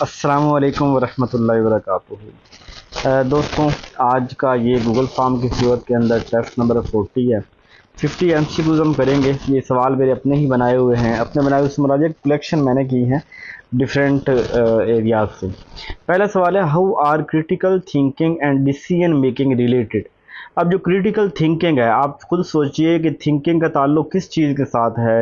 अस्सलामुअलैकुम वरहमतुल्लाहि वबरकातुहू। दोस्तों, आज का ये गूगल फॉर्म की सूरत के अंदर टेस्ट नंबर 40 है। 50 एमसीक्यूज हम करेंगे। ये सवाल मेरे अपने ही बनाए हुए हैं, अपने बनाए हुए से मुराद कलेक्शन मैंने की है डिफरेंट एरियाज से। पहला सवाल है, how are critical thinking and decision making related. अब जो क्रिटिकल थिंकिंग है, आप खुद सोचिए कि थिंकिंग का ताल्लुक किस चीज़ के साथ है,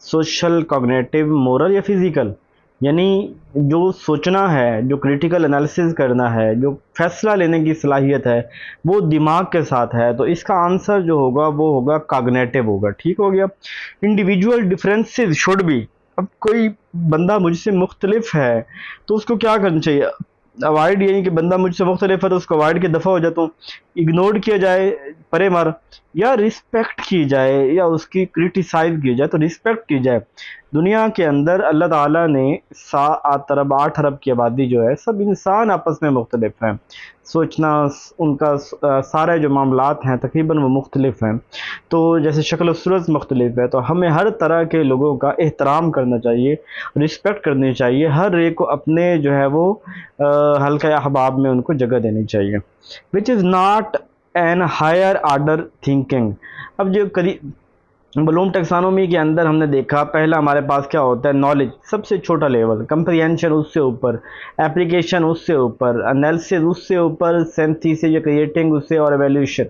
सोशल, कॉग्निटिव, मोरल या फिज़िकल। यानी जो सोचना है, जो क्रिटिकल एनालिसिस करना है, जो फैसला लेने की सलाहियत है, वो दिमाग के साथ है। तो इसका आंसर जो होगा वो होगा कॉग्निटिव होगा। ठीक हो गया। Individual differences should be. अब कोई बंदा मुझसे मुख्तलिफ है तो उसको क्या करना चाहिए? अवॉइड, यानी कि बंदा मुझसे मुख्तलिफ है तो उसको अवॉइड के दफ़ा हो जाता हूँ, इग्नोर किया जाए, परे मर, या रिस्पेक्ट की जाए, या उसकी क्रिटिसाइज की जाए। तो रिस्पेक्ट की जाए। दुनिया के अंदर अल्लाह ताला ने 7 अरब 8 अरब की आबादी जो है, सब इंसान आपस में मुख्तलिफ हैं। सोचना, उनका सारे जो मामलात हैं तकरीबन वो मुख्तलिफ हैं। तो जैसे शक्ल सूरत मुख्तलिफ है, तो हमें हर तरह के लोगों का एहतराम करना चाहिए, रिस्पेक्ट करनी चाहिए। हर एक को अपने जो है वो हल्का अहबाब में उनको जगह देनी चाहिए। Which is not an higher order thinking. अब जो ब्लूम टेक्सानोमी के अंदर हमने देखा, पहला हमारे पास क्या होता है, नॉलेज, सबसे छोटा लेवल, कंप्रिहेंशन उससे ऊपर, एप्लीकेशन उससे ऊपर, एनालिसिस उससे ऊपर, सिंथेसिस या क्रिएटिंग उससे, और एवेल्यूशन।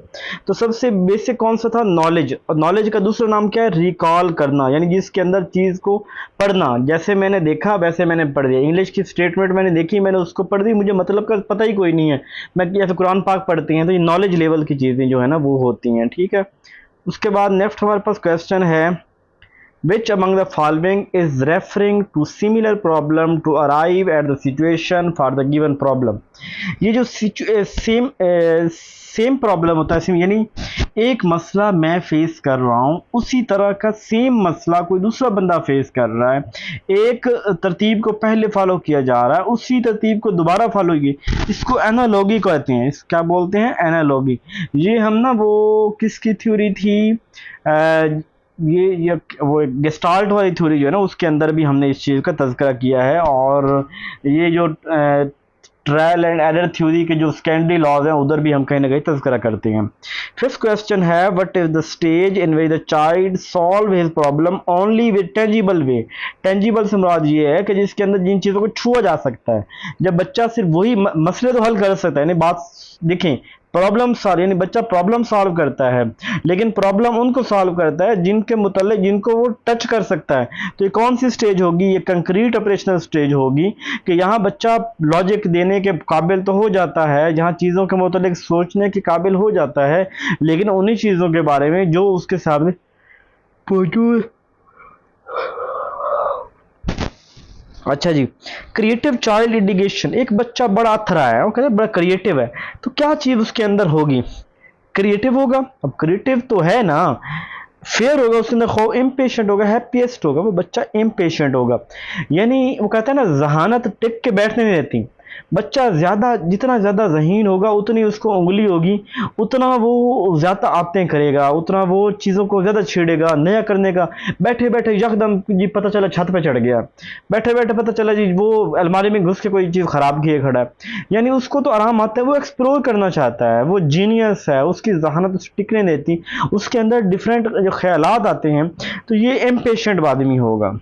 तो सबसे बेसिक कौन सा था? नॉलेज। और नॉलेज का दूसरा नाम क्या है? रिकॉल करना, यानी जिसके अंदर चीज़ को पढ़ना। जैसे मैंने देखा वैसे मैंने पढ़ दिया। इंग्लिश की स्टेटमेंट मैंने देखी, मैंने उसको पढ़ दी, मुझे मतलब का पता ही कोई नहीं है। मैं जैसे कुरान पाक पढ़ते हैं तो ये नॉलेज लेवल की चीज़ें जो है ना वो होती हैं। ठीक है। उसके बाद नेक्स्ट हमारे पास क्वेश्चन है, which among the following is referring to similar problem to arrive at the situation for the given problem. ये जो सेम प्रॉब्लम होता है, यानी एक मसला मैं फेस कर रहा हूँ, उसी तरह का सेम मसला कोई दूसरा बंदा फेस कर रहा है, एक तरतीब को पहले फॉलो किया जा रहा है, उसी तरतीब को दोबारा फॉलो की, इसको एनालॉगी कहते हैं। इस क्या बोलते हैं? एनालॉगी। ये हम ना वो किसकी थ्योरी थी, ये वो गेस्टाल्ट वाली थ्योरी जो है ना, उसके अंदर भी हमने इस चीज़ का तज़किरा किया है। और ये जो ट्रायल एंड एरर थ्योरी के जो सेकेंडरी लॉज हैं उधर भी हम कहीं ना कहीं तज़किरा करते हैं। फिफ्थ क्वेश्चन है, what is the stage in which the child solve his problem only with tangible way. Tangible से मुराद ये है कि जिसके अंदर जिन चीज़ों को छुआ जा सकता है। जब बच्चा सिर्फ वही मसले तो हल कर सकता है, यानी बात देखें, प्रॉब्लम सॉल्व, यानी बच्चा प्रॉब्लम सॉल्व करता है, लेकिन प्रॉब्लम उनको सॉल्व करता है जिनके मुतल्लिक, जिनको वो टच कर सकता है। तो ये कौन सी स्टेज होगी? ये कंक्रीट ऑपरेशनल स्टेज होगी, कि यहाँ बच्चा लॉजिक देने के काबिल तो हो जाता है, जहाँ चीज़ों के मुतल्लिक सोचने के काबिल हो जाता है, लेकिन उन्हीं चीज़ों के बारे में जो उसके सामने मौजूद। अच्छा जी, क्रिएटिव चाइल्ड एडिकेशन। एक बच्चा बड़ा अथरा है, वो कहते हैं बड़ा क्रिएटिव है, तो क्या चीज़ उसके अंदर होगी? क्रिएटिव होगा। अब क्रिएटिव तो है ना, फेयर होगा, उसके अंदर खो, इम्पेशेंट होगा, हैप्पीएस्ट होगा, वो बच्चा इम्पेशेंट होगा। यानी वो कहता है ना, जहानत टिक के बैठने नहीं रहती। बच्चा ज़्यादा, जितना ज़्यादा ज़हीन होगा उतनी उसको उंगली होगी, उतना वो ज़्यादा आते करेगा, उतना वो चीज़ों को ज़्यादा छेड़ेगा, नया करने का। बैठे बैठे यकदम जी पता चला छत पे चढ़ गया, बैठे बैठे पता चला जी वो अलमारी में घुस के कोई चीज़ ख़राब किए खड़ा है। यानी उसको तो आराम आता है, वो एक्सप्लोर करना चाहता है, वो जीनियस है, उसकी जहानत उसे टिकने देती, उसके अंदर डिफरेंट जो ख्यालात आते हैं। तो ये इम्पेशेंट आदमी होगा।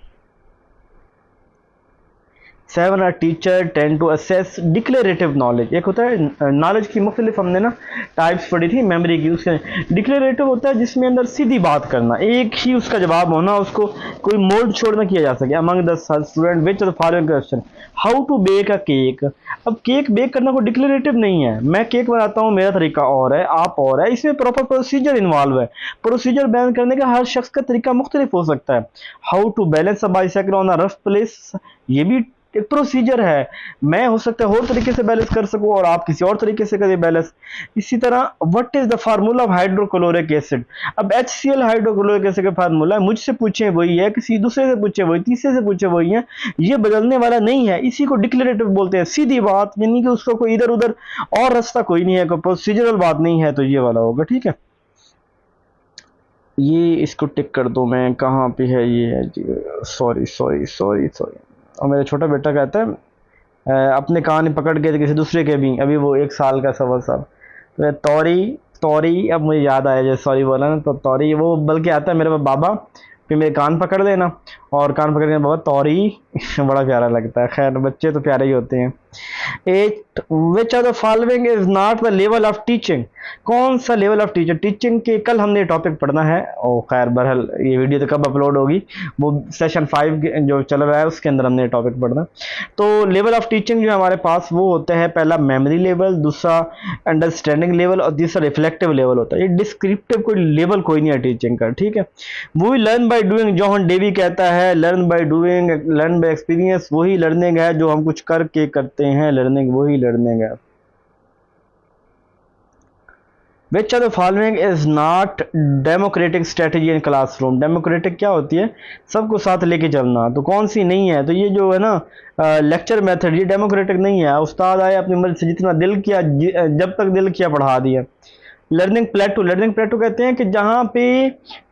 7, are teacher tend to assess declarative knowledge. एक होता है नॉलेज की मुख्तलिफ, हमने ना टाइप्स पढ़ी थी मेमोरी की, उसके डिक्लेरेटिव होता है जिसमें अंदर सीधी बात करना, एक ही उसका जवाब होना, उसको कोई मोल्ड छोड़ ना किया जा सके। Among the student which the following question, how to bake a cake. अब केक बेक करना कोई डिक्लेरेटिव नहीं है, मैं केक बनाता हूँ, मेरा तरीका और है, आप और है, इसमें प्रॉपर प्रोसीजर इन्वॉल्व है। प्रोसीजर बयान करने का हर शख्स का तरीका मुख्तलिफ हो सकता है। How to balance a bicycle on a rough place, ये भी एक प्रोसीजर है। मैं हो सकता है और तरीके से बैलेंस कर सकूं और आप किसी और तरीके से करें बैलेंस। इसी तरह what is the formula of hydrochloric acid. अब HCl हाइड्रोक्लोरिक एसिड का फार्मूला है, मुझसे पूछे वही है, किसी दूसरे से पूछे वही, तीसरे से पूछे वही है, ये बदलने वाला नहीं है। इसी को डिक्लेरेटिव बोलते हैं, सीधी बात, यानी कि उसको कोई इधर उधर और रास्ता कोई नहीं है, कोई प्रोसीजरल बात नहीं है, तो ये वाला होगा। ठीक है, ये इसको टिक कर दो, मैं कहाँ पे है, ये है जी, सॉरी सॉरी सॉरी सॉरी। और मेरा छोटा बेटा कहता है अपने कान पकड़ के किसी दूसरे के भी, अभी वो 1 साल का सवा साल। तो तौरी तौरी, अब मुझे याद आया जैसे सॉरी बोला ना, तो तौरी वो बल्कि आता है मेरे बाबा, फिर मेरे कान पकड़ लेना और कान पकड़ के बाबा तौरी बड़ा प्यारा लगता है। खैर बच्चे तो प्यारे ही होते हैं। 8 which are the following is not the level of teaching, कौन सा लेवल ऑफ टीचर टीचिंग के कल हमने टॉपिक पढ़ना है। ओ खैर बहरहाल ये वीडियो तो कब अपलोड होगी, वो सेशन 5 जो चल रहा है उसके अंदर हमने टॉपिक पढ़ना। तो लेवल ऑफ टीचिंग जो हमारे पास वो होता है, पहला मेमोरी लेवल, दूसरा अंडरस्टैंडिंग लेवल और तीसरा रिफ्लेक्टिव लेवल होता है। ये डिस्क्रिप्टिव कोई लेवल कोई नहीं है टीचिंग का, ठीक है। वो learn by doing, John Dewey कहता है learn by doing, learn by experience, वही लर्निंग है जो हम कुछ करके करते हैं, लर्निंग वही लर्निंग है। Which of the following is not democratic strategy in classroom? Democratic क्या होती है, सबको साथ लेके चलना, तो कौन सी नहीं है। तो ये जो है ना लेक्चर मेथड, ये डेमोक्रेटिक नहीं है। उस्ताद आए अपनी मर्जी से जितना दिल किया, जब तक दिल किया पढ़ा दिया। लर्निंग प्लेटो, लर्निंग प्लेटो कहते हैं कि जहाँ पे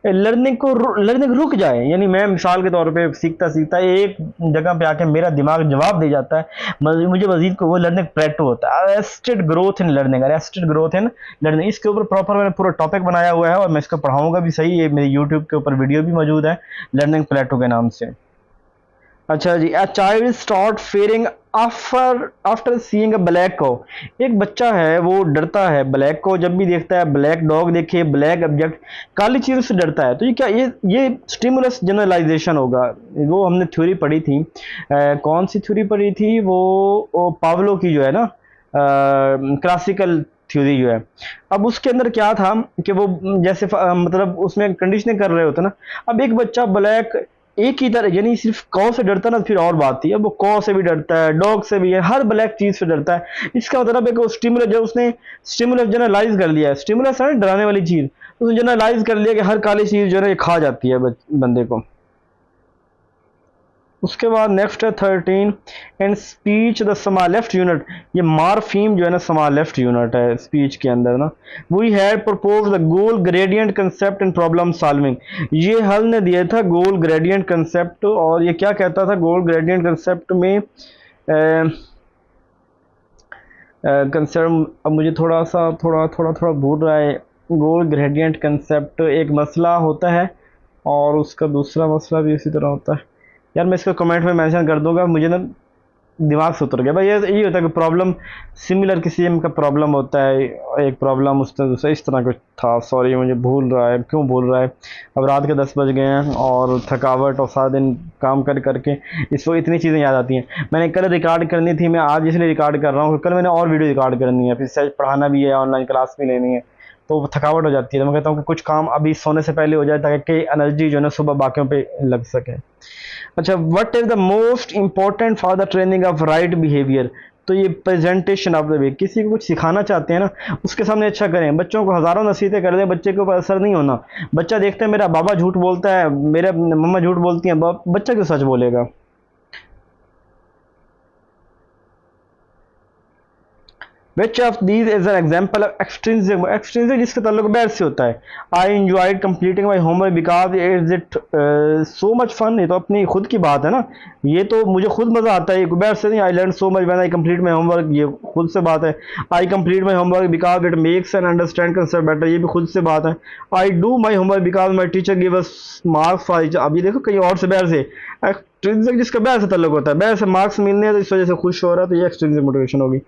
लर्निंग रुक जाए, यानी मैं मिसाल के तौर पे सीखता सीखता एक जगह पे आके मेरा दिमाग जवाब दे जाता है, मुझे मजीद को, वो लर्निंग प्लेटो होता है। Arrested growth in learning, arrested growth in learning, इसके ऊपर प्रॉपर मैंने पूरा टॉपिक बनाया हुआ है और मैं इसको पढ़ाऊंगा भी सही, ये मेरे यूट्यूब के ऊपर वीडियो भी मौजूद है लर्निंग प्लेटो के नाम से। अच्छा जी, a child start fearing after seeing a black cow, एक बच्चा है वो डरता है ब्लैक को, जब भी देखता है ब्लैक डॉग देखे, ब्लैक ऑब्जेक्ट, काली चीज़ से डरता है। तो ये क्या, ये स्टिमुलस जनरलाइजेशन होगा। वो हमने थ्योरी पढ़ी थी, कौन सी थ्योरी पढ़ी थी, वो पावलो की जो है ना क्लासिकल थ्योरी जो है। अब उसके अंदर क्या था कि वो जैसे मतलब उसमें कंडीशनिंग कर रहे होते ना। अब एक बच्चा ब्लैक एक ही तरह, यानी सिर्फ कौ से डरता ना, फिर और बात थी। अब वो कौ से भी डरता है, डॉग से भी है, हर ब्लैक चीज से डरता है। इसका मतलब है कि स्टिमुलस, जब उसने स्टिमुलस जनरलाइज कर लिया है, स्टिमुलस है डराने वाली चीज, उसने जनरलाइज कर लिया कि हर काली चीज जो है ये खा जाती है बंदे को। उसके बाद नेक्स्ट है 13 and speech the small left unit, ये मार्फीम जो है ना स्मॉल लेफ्ट यूनिट है स्पीच के अंदर ना। We had propose the goal gradient concept in problem solving, ये हल ने दिया था गोल ग्रेडियंट कंसेप्ट। और ये क्या कहता था गोल ग्रेडियंट कंसेप्ट में, कंसेप्ट अब मुझे थोड़ा भूल रहा है। गोल ग्रेडियंट कंसेप्ट एक मसला होता है और उसका दूसरा मसला भी इसी तरह होता है। यार मैं इसको कमेंट में मेंशन कर दूंगा, मुझे ना दिमाग से उतर गया भाई। ये होता है कि प्रॉब्लम सिमिलर किसी का प्रॉब्लम होता है, एक प्रॉब्लम उस तरह दूसरा, इस तरह कुछ था। सॉरी मुझे भूल रहा है, क्यों भूल रहा है। अब रात के 10 बज गए हैं और थकावट और सारा दिन काम कर करके इस वक्त इतनी चीज़ें याद आती हैं। मैंने कल रिकॉर्ड करनी थी, मैं आज इसलिए रिकॉर्ड कर रहा हूँ, कल मैंने और वीडियो रिकॉर्ड करनी है, फिर सेट पढ़ाना भी है, ऑनलाइन क्लास भी लेनी है, तो थकावट हो जाती है। तो मैं कहता हूँ कि कुछ काम अभी सोने से पहले हो जाए ताकि एनर्जी जो है ना सुबह बाकियों पे लग सके। अच्छा, what is the most important for the training of right behaviour, तो ये प्रेजेंटेशन ऑफ द वे, किसी को कुछ सिखाना चाहते हैं ना उसके सामने अच्छा करें। बच्चों को हज़ारों नसीहतें कर दें, बच्चे के ऊपर असर नहीं होना। बच्चा देखता है मेरा बाबा झूठ बोलता है, मेरा मम्मा झूठ बोलती है, बच्चा क्यों सच बोलेगा। Which of these is an example of extrinsic? Extrinsic जिसका ताल्लुक बैर से होता है। I enjoyed completing my homework because it so much fun, ये तो अपनी खुद की बात है ना, ये तो मुझे खुद मज़ा आता है, बैर से नहीं। I learned so much when I complete my homework, ये खुद से बात है। I complete my homework because it makes and understand concept better, ये भी खुद से बात है। I do my homework because my teacher gave us marks for it, अब ये देखो कहीं और से बैर से। एक्सट्रिंसिक जिसका बैर से ताल्लुक होता है, बैर से मार्क्स मिलने हैं तो इस वजह से खुश हो रहा है, तो ये एक्सट्रिंसिक मोटिवेशन होगी।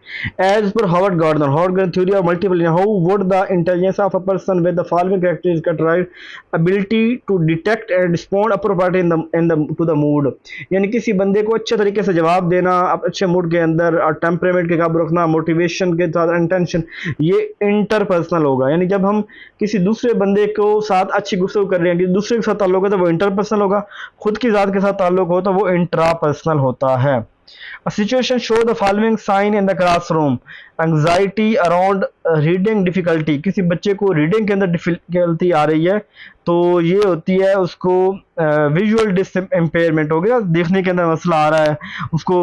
As per Harvard Gardner theory of multiple, how would the intelligence of a person with the following characteristics drive ability to detect and respond appropriately in the to the mood, यानी किसी बंदे को अच्छे तरीके से जवाब देना, अच्छे मूड के अंदर, और टेम्परेमेंट के काबू रखना, मोटिवेशन के साथ इंटेंशन, ये इंटरपर्सनल होगा। यानी जब हम किसी दूसरे बंदे को साथ अच्छी गुफ्तगू कर रहे हैं, कि दूसरे के साथ ताल्लुक है तो वो इंटरपर्सनल होगा, खुद की ज़ात के साथ ताल्लुक हो तो वो इंट्रापर्सनल होता है। A situation show the following sign in the classroom: anxiety around reading difficulty, किसी बच्चे को रीडिंग के अंदर डिफिकल्टी आ रही है तो ये होती है उसको विजुअल डिस इम्पेयरमेंट हो गया, देखने के अंदर मसला आ रहा है, उसको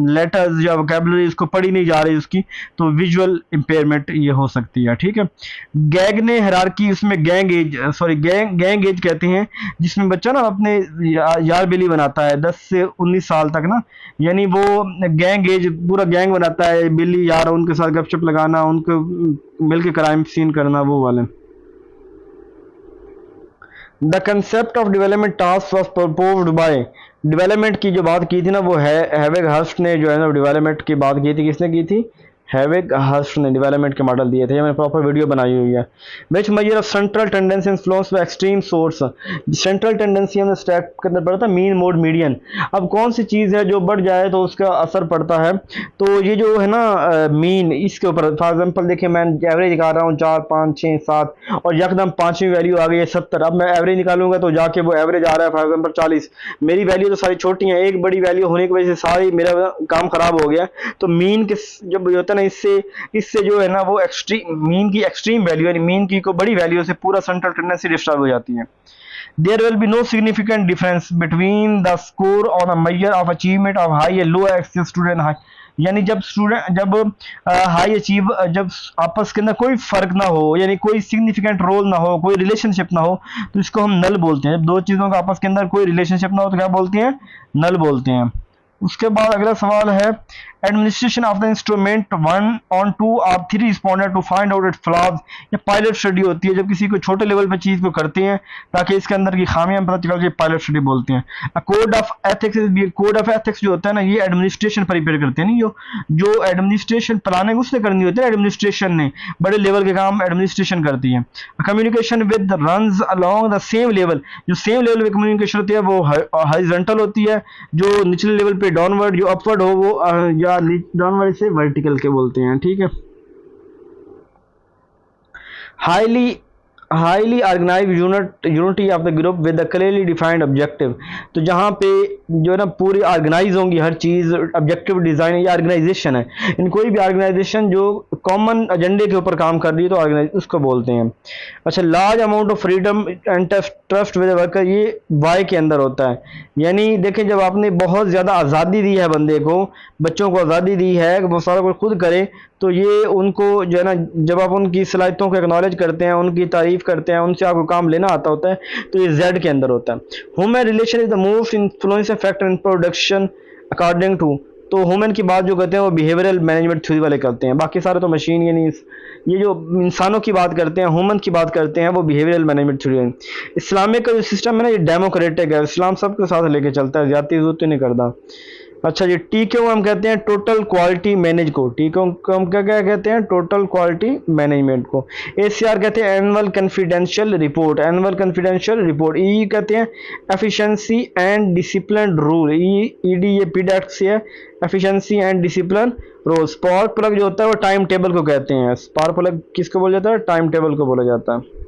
लेटर्स या वोकेबलरी उसको पढ़ी नहीं जा रही उसकी, तो विजुअल इम्पेयरमेंट ये हो सकती है। ठीक है। गैगने हायरार्की, उसमें गैंग एज कहते हैं जिसमें बच्चा ना अपने यार बेली बनाता है 10 से 19 साल तक ना, यानी वो गैंग एज, पूरा गैंग बनाता है बिल्ली यार, उनके साथ गपशप लगाना, उनको मिलके क्राइम सीन करना, वो वाले। The concept of development task was proposed by, development की जो बात की थी ना वो हैविग हर्स्ट ने जो है ना डेवलपमेंट की बात की थी, किसने की थी? हैविग हर्स्ट ने डेवलपमेंट के मॉडल दिए थे, मैंने प्रॉपर वीडियो बनाई हुई है। Which measure of central tendency influence by extreme source, central tendency हमने स्टेप के अंदर पढ़ा था मीन मोड मीडियन। अब कौन सी चीज़ है जो बढ़ जाए तो उसका असर पड़ता है, तो ये जो है ना मीन, इसके ऊपर फॉर एग्जांपल देखिए मैं एवरेज निकाल रहा हूँ 4 5 6 7 और यकदम 5वीं वैल्यू आ गई है 70, अब मैं एवरेज निकालूंगा तो जाके वो एवरेज आ रहा है फॉर एग्जांपल 40, मेरी वैल्यू तो सारी छोटी हैं, एक बड़ी वैल्यू होने की वजह से सारी मेरा काम खराब हो गया। तो मीन के जब होता है ना, इससे जो है ना वो एक्सट्रीम मीन की एक्सट्रीम वैल्यू यानी मीन की को बड़ी वैल्यू से पूरा सेंट्रल टेंडेंसी डिस्टर्ब हो जाती है। There will be no significant difference between the score on a measure of achievement of high या लो एक्सेस स्टूडेंट हाई, यानी जब हाई अचीव, जब आपस के अंदर कोई फर्क ना हो, यानी कोई सिग्निफिकेंट रोल ना हो, कोई रिलेशनशिप ना हो, तो इसको हम नल बोलते हैं। जब दो चीज़ों का आपस के अंदर कोई रिलेशनशिप ना हो तो क्या बोलते हैं? नल बोलते हैं। उसके बाद अगला सवाल है administration of the instrument 1 on 2 और 3 responded to find out it flaws, या पायलट स्टडी होती है जब किसी को छोटे लेवल पे चीज़ को करते हैं ताकि इसके अंदर की खामियां पता चल जाए, पायलट स्टडी बोलते हैं। Code of ethics, code of ethics जो होता है ना ये एडमिनिस्ट्रेशन प्रिपेयर करते हैं, नहीं जो एडमिनिस्ट्रेशन प्लानिंग उसने करनी होती है, एडमिनिस्ट्रेशन ने बड़े लेवल के काम एडमिनिस्ट्रेशन करती है। Communication with runs along the same level, जो सेम लेवल पे कम्युनिकेशन होती है वो हॉरिजॉन्टल होती है, जो निचले लेवल पे डाउनवर्ड, जो अपवर्ड हो वो या डाउनवर्ड से वर्टिकल के बोलते हैं। ठीक है। Highly organised unity of the group with the clearly defined objective, तो जहाँ पे जो है ना पूरी ऑर्गेनाइज होंगी हर चीज़, ऑब्जेक्टिव डिज़ाइन, ये ऑर्गेनाइजेशन है, इन कोई भी ऑर्गेनाइजेशन जो कॉमन एजेंडे के ऊपर काम कर रही है तो ऑर्गेनाइज उसको बोलते हैं। अच्छा, large amount of freedom and trust with worker, ये वाई के अंदर होता है, यानी देखें जब आपने बहुत ज़्यादा आज़ादी दी है बंदे को, बच्चों को आज़ादी दी है कि वो सारा कुछ खुद करे, तो ये उनको जो है ना जब आप उनकी सलाहियतों को एक्नॉलेज करते हैं, उनकी तारीफ करते हैं, उनसे आपको काम लेना आता होता है, तो ये जेड के अंदर होता है। Human relation is the most influencing factor in production according to, तो ह्यूमन की बात जो करते हैं वो बिहेवियरल मैनेजमेंट थ्योरी वाले करते हैं, बाकी सारे तो मशीन, यानी ये जो इंसानों की बात करते हैं, ह्यूमन की बात करते हैं, वो बिहेवियरल मैनेजमेंट थ्योरी है। इस्लामिक का जो सिस्टम है ना ये डेमोक्रेटिक है, इस्लाम सबके साथ लेके चलता है, ज्यादा जरूरत नहीं करता। अच्छा जी, टी को हम कहते हैं टोटल क्वालिटी मैनेज को, टी को हम क्या क्या कहते हैं? टोटल क्वालिटी मैनेजमेंट को। एसीआर कहते हैं annual confidential report, annual confidential report. E कहते हैं efficiency and discipline rule, ED ये पीडैक्ट से है, efficiency and discipline rule. Spark plug जो होता है वो टाइम टेबल को कहते हैं, स्पार्क प्लग किसको बोला जाता है? टाइम टेबल को बोला जाता है।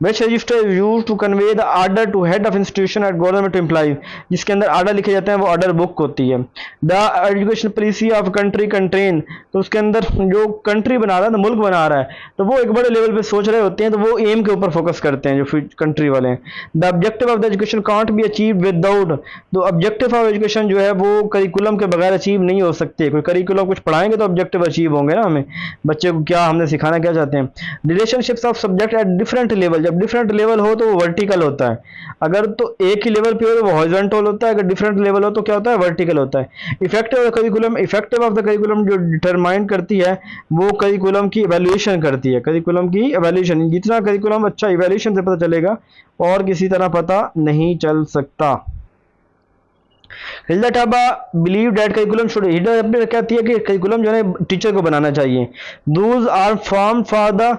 Which register is used to convey the order to head of institution at government employees, जिसके अंदर ऑर्डर लिखे जाते हैं वो ऑर्डर बुक होती है। The education policy of country कंट्रेन, तो उसके अंदर जो कंट्री बना रहा है, तो मुल्क बना रहा है, तो वो एक बड़े लेवल पे सोच रहे होते हैं, तो वो एम के ऊपर फोकस करते हैं जो कंट्री वाले हैं। The objective of the education can't be achieve without, तो ऑब्जेक्टिव ऑफ एजुकेशन जो है वो करिकुलम के बगैर अचीव नहीं हो सकते। कोई करिकुलम कुछ पढ़ाएंगे तो ऑब्जेक्टिव अचीव होंगे ना, हमें बच्चे को क्या हमने सिखाना क्या चाहते हैं। Relationships of subject at different level, जब डिफरेंट लेवल हो तो वो वर्टिकल होता है, अगर तो एक ही लेवल पे हो तो वो हॉरिजॉन्टल होता है, अगर डिफरेंट लेवल हो तो क्या होता है? वर्टिकल होता है। Effective of the curriculum, effective of the curriculum जो डिटरमाइन करती है वो करिकुलम की इवैल्यूएशन करती है, करिकुलम की इवैल्यूएशन, जितना करिकुलम अच्छा इवैल्यूएशन से पता चलेगा और किसी तरह पता नहीं चल सकता। Hilda Taba believe that curriculum should, Hilda Taba कहती है कि करिकुलम जो है टीचर को बनाना चाहिए। Those are form for the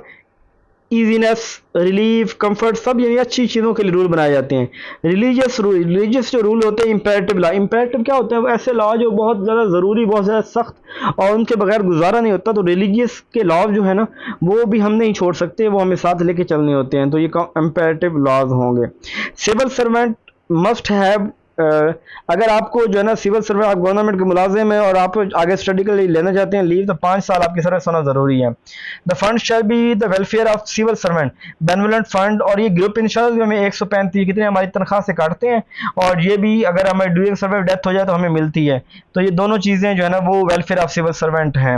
easiness, relief, comfort, सब यानी अच्छी चीज़ों के लिए रूल बनाए जाते हैं। रिलीजियस जो रूल होते हैं इंपेरेटिव लॉ, इंपेरेटिव क्या होता है? वो ऐसे लॉ जो बहुत ज़्यादा ज़रूरी, बहुत ज़्यादा सख्त और उनके बगैर गुजारा नहीं होता, तो रिलीजियस के लॉ जो है ना वो भी हम नहीं छोड़ सकते, वो हमें साथ लेके चलने होते हैं, तो ये इंपेरेटिव लॉज होंगे। सिविल सर्वेंट मस्ट हैव अगर आपको जो है ना सिविल सर्विस, आप गवर्नमेंट के मुलाजिम है और आप आगे स्टडी के लिए लेना चाहते हैं लीव, तो 5 साल आपकी सर्विस होना ज़रूरी है। The fund shall be the welfare of civil servant benevolent fund, और ये ग्रुप इंश्योरेंस भी हमें 135 कितने हमारी तनख्वाह से काटते हैं, और ये भी अगर हमें ड्यूरिंग सर्विस डेथ हो जाए तो हमें मिलती है। तो ये दोनों चीज़ें जो है ना वो वेलफेयर ऑफ सिविल सर्वेंट हैं।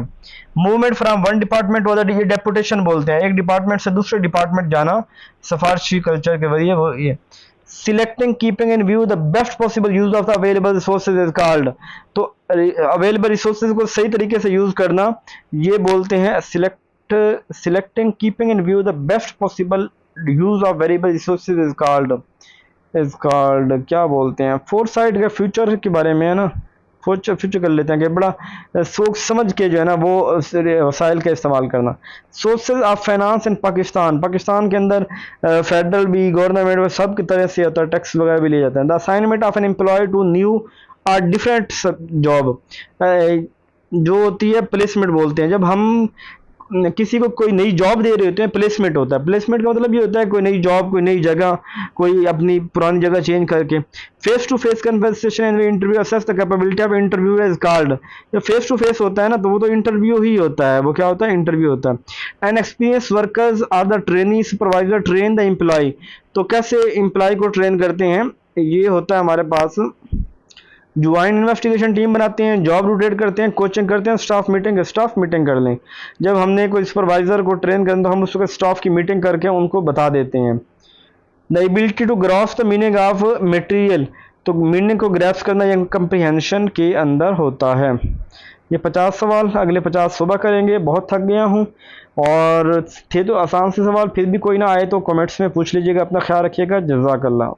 मूवमेंट फ्राम वन डिपार्टमेंट वो ये डेपुटेशन बोलते हैं, एक डिपार्टमेंट से दूसरे डिपार्टमेंट जाना सिफारशी कल्चर के जरिए, वो ये selecting keeping in view the best possible use of the available resources is called. तो अवेलेबल रिसोर्सेज को सही तरीके से यूज करना ये बोलते हैं selecting keeping in view the best possible use of variable resources is called क्या बोलते हैं, फोरसाइट के फ्यूचर के बारे में है ना, फ्यूचर कर लेते हैं कि बड़ा सोच समझ के जो है ना वो वसाइल का इस्तेमाल करना। सोर्सेज ऑफ फाइनेंस इन पाकिस्तान, पाकिस्तान के अंदर फेडरल भी गवर्नमेंट में सब की तरह से होता है, टैक्स वगैरह भी लिए जाते हैं। The assignment of an employ to new और डिफरेंट जॉब जो होती है प्लेसमेंट बोलते हैं। जब हम किसी को कोई नई जॉब दे रहे होते हैं प्लेसमेंट होता है। प्लेसमेंट का मतलब ये होता है कोई नई जॉब, कोई नई जगह, कोई अपनी पुरानी जगह चेंज करके। Face to face conversation and interview assess the capability of interview is called. जब फेस टू फेस होता है ना तो वो तो इंटरव्यू ही होता है, वो क्या होता है, इंटरव्यू होता है। And experience workers are the trainee supervisor train the employ. तो कैसे एम्प्लॉय को ट्रेन करते हैं, ये होता है हमारे पास ज्वाइंट इन्वेस्टिगेशन टीम बनाते हैं, जॉब रोटेट करते हैं, कोचिंग करते हैं, स्टाफ मीटिंग कर लें। जब हमने कोई सुपरवाइजर को ट्रेन करना तो हम उसके स्टाफ की मीटिंग करके उनको बता देते हैं। The ability to grasp the meaning of material, तो मीनिंग को ग्रैस्प करना ये कंप्रीहेंशन के अंदर होता है। ये 50 सवाल, अगले 50 सुबह करेंगे। बहुत थक गया हूँ और थे तो आसान से सवाल, फिर भी कोई ना आए तो कमेंट्स में पूछ लीजिएगा। अपना ख्याल रखिएगा। जज़ाकल्लाह।